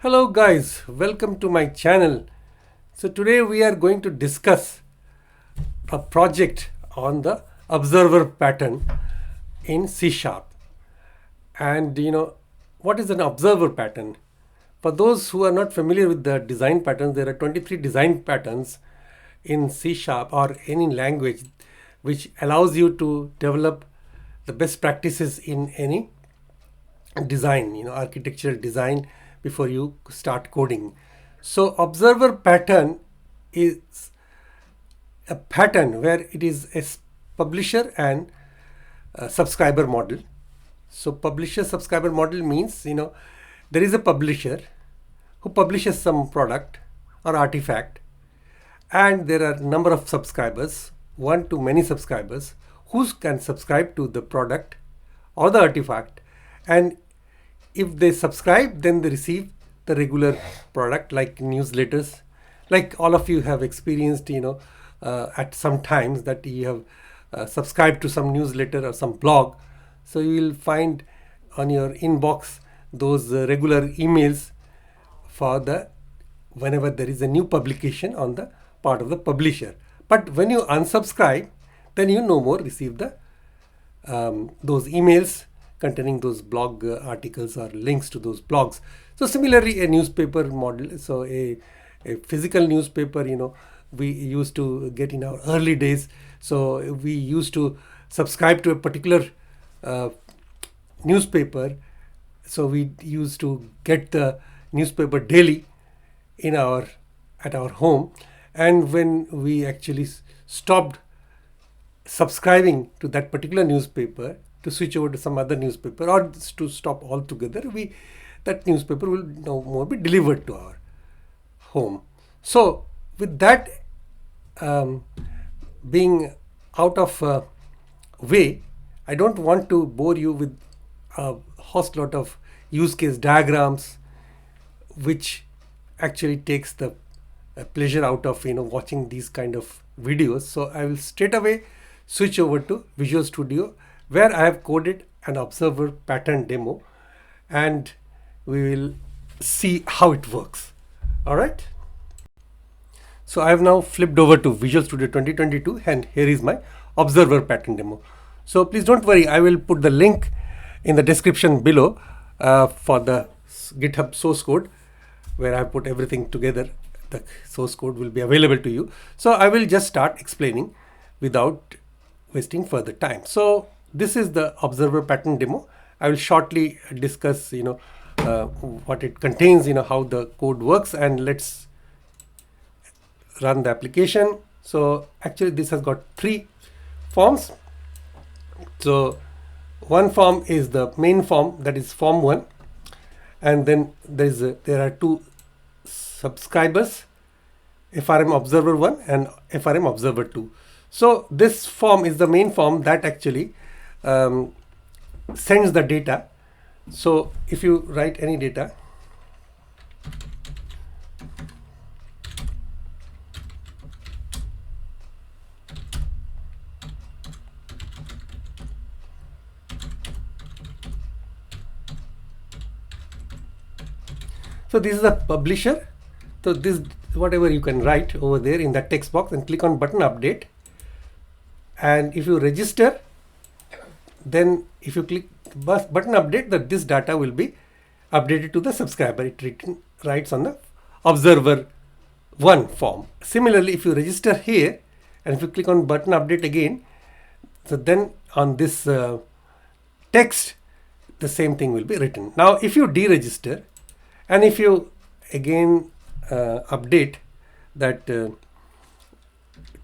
Hello guys, welcome to my channel. So today we are going to discuss a project on the observer pattern in C#. And what is an observer pattern? For those who are not familiar with the design patterns, there are 23 design patterns in C# or any language which allows you to develop the best practices in any design, architectural design before you start coding. So observer pattern is a pattern where it is a publisher and a subscriber model. So publisher subscriber model means there is a publisher who publishes some product or artifact, and there are a number of subscribers, one to many subscribers, who can subscribe to the product or the artifact. And if they subscribe, then they receive the regular product like newsletters, like all of you have experienced at some times that you have subscribed to some newsletter or some blog. So you will find on your inbox those regular emails for the whenever there is a new publication on the part of the publisher. But when you unsubscribe, then you no more receive the those emails containing those blog articles or links to those blogs. So similarly, a newspaper model, so a physical newspaper, we used to get in our early days. So we used to subscribe to a particular newspaper. So we used to get the newspaper daily at our home. And when we actually stopped subscribing to that particular newspaper to switch over to some other newspaper or to stop altogether, that newspaper will no more be delivered to our home. So with that being out of way, I don't want to bore you with a host lot of use case diagrams, which actually takes the pleasure out of watching these kind of videos. So I will straight away switch over to Visual Studio, where I have coded an observer pattern demo, and we will see how it works. All right. So I have now flipped over to Visual Studio 2022, and here is my observer pattern demo. So please don't worry, I will put the link in the description below for the GitHub source code, where I put everything together. The source code will be available to you. So I will just start explaining without wasting further time. So this is the observer pattern demo. I will shortly discuss what it contains, how the code works, and let's run the application. So actually this has got 3 forms. So one form is the main form, that is form 1, and then there are 2 subscribers, FRM observer 1 and FRM observer 2. So this form is the main form that actually sends the data. So if you write any data, so this is the publisher. So this, whatever you can write over there in that text box, and click on button update. And if you register, then if you click button update, that this data will be updated to the subscriber. It writes on the observer 1 form. Similarly, if you register here and if you click on button update again, so then on this text, the same thing will be written. Now if you deregister and if you again update that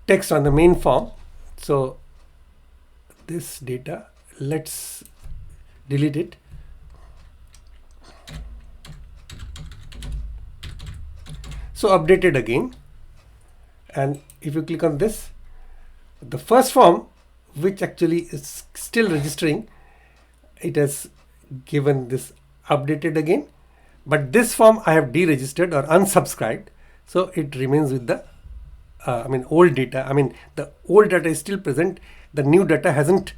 text on the main form, so this data, let's delete it. So updated again, and if you click on this, the first form, which actually is still registering, it has given this updated again, but this form I have deregistered or unsubscribed, so it remains with the old data. The old data is still present, the new data hasn't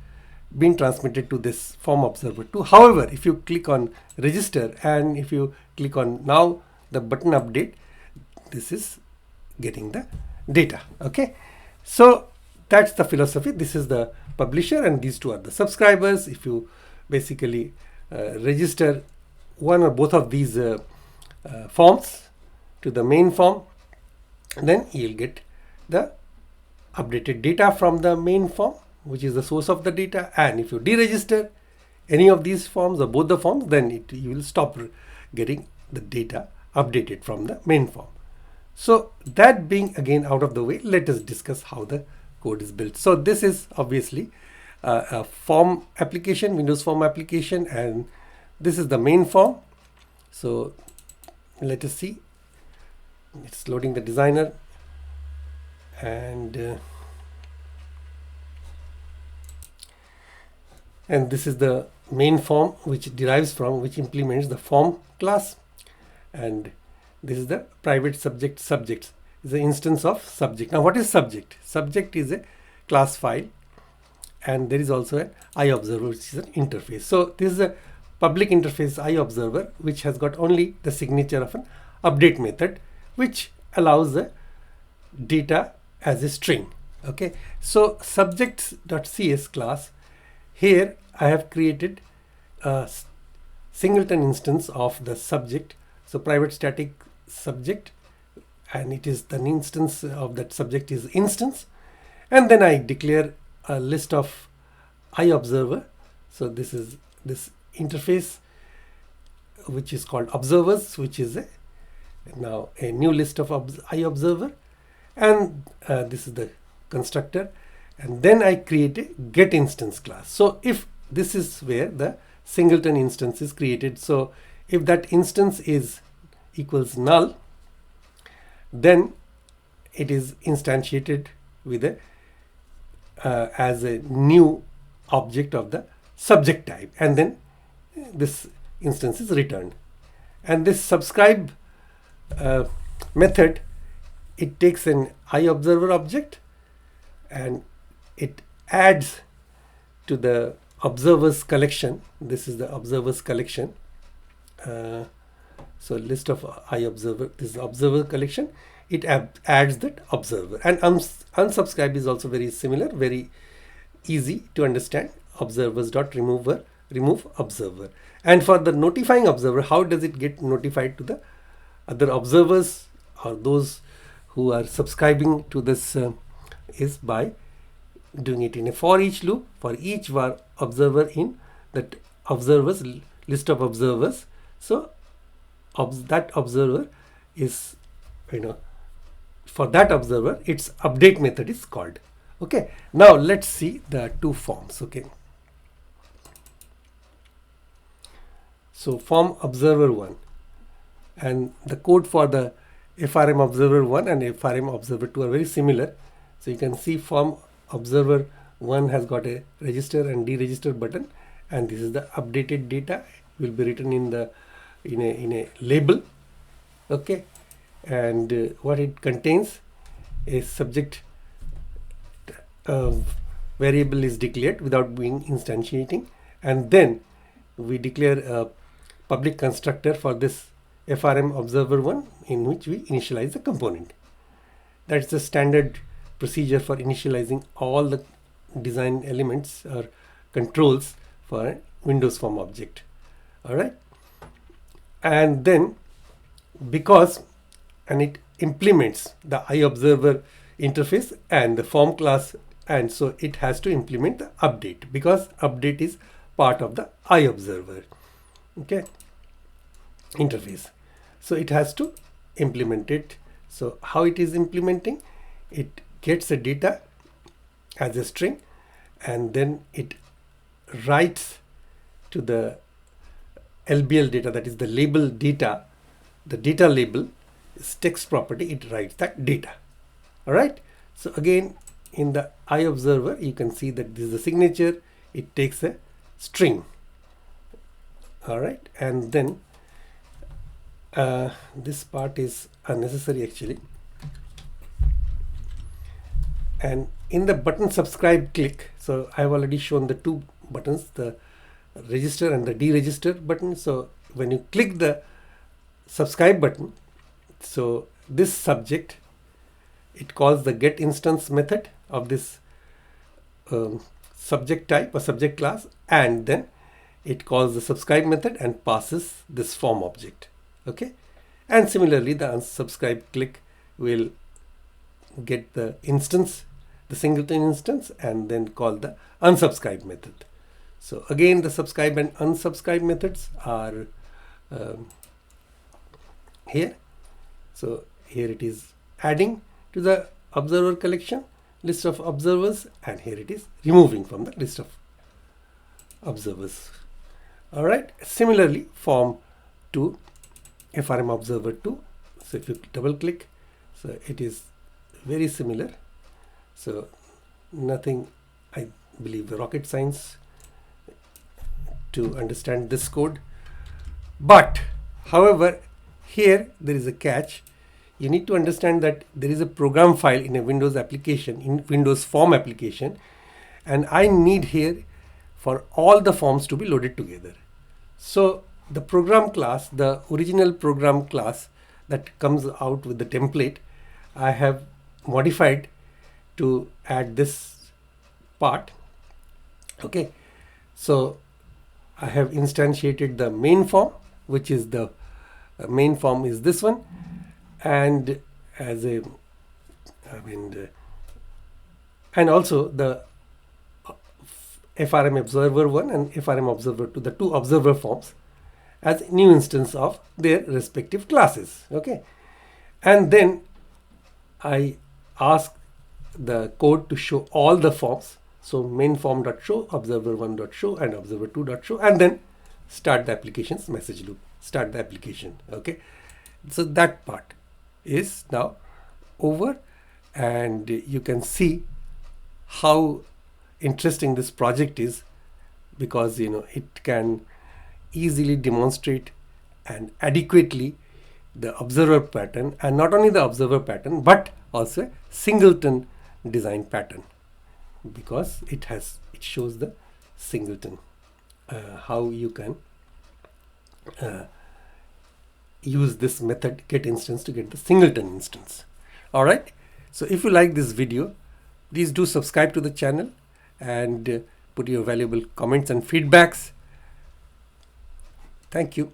been transmitted to this form observer 2. However, if you click on register and if you click on now the button update, this is getting the data. Okay, so that's the philosophy. This is the publisher and these two are the subscribers. If you basically register one or both of these forms to the main form, then you'll get the updated data from the main form, which is the source of the data. And if you deregister any of these forms or both the forms, then you will stop getting the data updated from the main form. So that being again out of the way, let us discuss how the code is built. So this is obviously a form application, Windows form application, and this is the main form. So let us see. It's loading the designer, and this is the main form, which implements the form class, and this is the private subject. Subjects is an instance of subject. Now what is subject? Subject is a class file, and there is also an iObserver, which is an interface. So this is a public interface iObserver, which has got only the signature of an update method, which allows the data as a string. Okay, so subjects.cs class, here I have created a singleton instance of the subject. So private static subject, and it is an instance of that subject is instance, and then I declare a list of iObserver. So this is this interface, which is called observers, which is now a new list of iObserver, and this is the constructor, and then I create a get instance class. So if this is where the singleton instance is created, so if that instance is equals null, then it is instantiated with a as a new object of the subject type, and then this instance is returned. And this subscribe method, it takes an iObserver object and it adds to the observers collection. This is the observers collection. So list of iObserver, this is observer collection. It adds that observer, and unsubscribe is also very similar, very easy to understand. Observers.remove observer. And for the notifying observer, how does it get notified to the other observers or those who are subscribing to this is by doing it in a for each loop for each var observer in that observers list of observers. So that observer is, for that observer, its update method is called. Okay, now let's see the two forms. Okay, so form observer 1, and the code for the FRM observer 1 and FRM observer 2 are very similar. So you can see form observer 1 has got a register and deregister button, and this is the updated data will be written in the in a label. Okay, and what it contains is subject variable is declared without being instantiating, and then we declare a public constructor for this FRM observer 1 in which we initialize the component. That's the standard procedure for initializing all the design elements or controls for a Windows form object. All right, and then it implements the iObserver interface and the form class, and so it has to implement the update because update is part of the iObserver interface. So it has to implement it. So how it is implementing? It gets the data as a string, and then it writes to the LBL data, that is the label data, the data label is text property, it writes that data. All right, so again in the iObserver you can see that this is the signature, it takes a string. All right, and then this part is unnecessary actually, and in the button subscribe click, so I have already shown the two buttons, the register and the deregister button. So when you click the subscribe button, So this subject, it calls the get instance method of this subject type or subject class, and then it calls the subscribe method and passes this form object. Okay, and similarly the unsubscribe click will get the instance, the singleton instance, and then call the unsubscribe method. So again, the subscribe and unsubscribe methods are here. So here it is adding to the observer collection list of observers, and here it is removing from the list of observers. All right, similarly form 2, FRM observer 2. So if you double click, so it is very similar. So nothing, I believe, rocket science to understand this code. But however, here there is a catch. You need to understand that there is a program file in a Windows application, in Windows form application, and I need here for all the forms to be loaded together. So the program class, the original program class that comes out with the template, I have modified to add this part. Okay, so I have instantiated the main form, which is the main form is this one, and as a and also the FRM observer 1 and FRM observer 2, the two observer forms, as new instance of their respective classes. Okay, and then I ask the code to show all the forms. So main form.show, observer1.show, and observer2.show, and then start the application's message loop, start the application. Okay, so that part is now over, and you can see how interesting this project is, because it can easily demonstrate and adequately the observer pattern, and not only the observer pattern but also a singleton design pattern, because it shows the singleton, how you can use this method get instance to get the singleton instance. All right, so if you like this video, please do subscribe to the channel and put your valuable comments and feedbacks. Thank you.